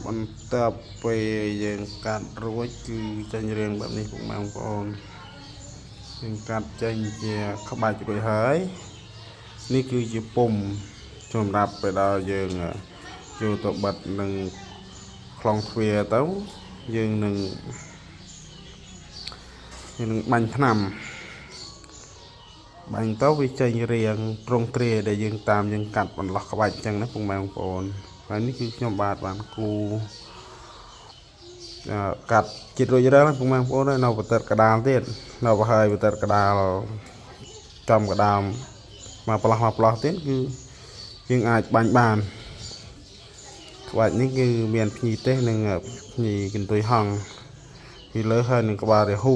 បន្ទាប់ពេលយើងកាត់រួចគឺចេញរាងបែបនេះពុកម៉ែបងប្អូនយើងកាត់ចេញជាក្បាច់រួចហើយនេះគឺជាពុំសម្រាប់ទៅដល់យើងចូលទៅបិទនឹងខ្លងទ្វារទៅយើងនឹងបាញ់ថ្នាំបាញ់ទៅវាចេញរាងត្រង់ទ្រាដែលយើងតាមយើងកាត់បន្លោះក្បាច់អញ្ចឹងណាពុកម៉ែបងប្អូនហើយនេះគឺខ្ញុំបានគូកាត់ចិត្តរួចរាល់ពុកម៉ែបងប្អូននៅបតិតកដាលទៀតនៅប្រហើយបតិតកដាលចំកដាមមកផ្លោះទៀតគឺយើងអាចបាញ់បានក្បាច់នេះគឺមានភ្ញីទេសនិងភ្ញីកន្ទុយហង្សពីលើហើយនឹងក្បាលរាហ៊ូ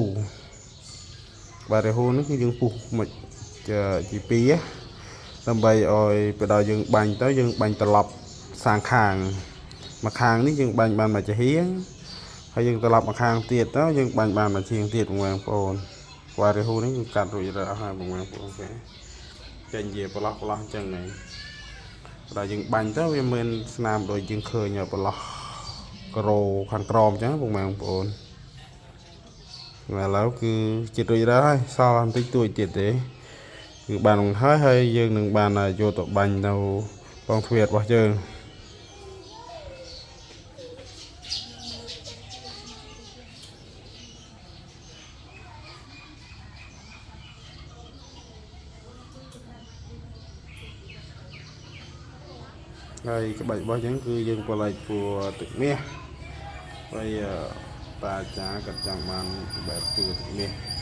នេះគឺយើងពុះមកជាពីរដើម្បីឲ្យទៅដល់យើងបាញ់ទៅយើងបាញ់ត្រឡប់សាងខាងមកខាងនេះយើងបាញ់បានមួយចាហៀងហើយយើងត្រឡប់មកខាងទៀតទៅយើងបាញ់បានមួយជាងទៀតបងប្អូនក្បាលរាហ៊ូនេះគឺកាត់រួចរាល់ហើយបងប្អូនចេញជាប្រឡោះអញ្ចឹងហ្នឹងដល់យើងបាញ់ទៅវាមានស្នាមដូចយើងឃើញប្រឡោះក្រូខាងក្រោមអញ្ចឹងបងប្អូនឥឡូវគឺចិត្តរួចរាល់ហើយសល់បន្តិចតួចទៀតទេគឺបានហើយយើងនឹងបានយកទៅបាញ់នៅកងទ្វាររបស់យើងហើយក្បាច់របស់យើងគឺយើងផលិតពួរទឹកមាសហើយតាចាក៏ចង់បានបែបពួរទឹកមាស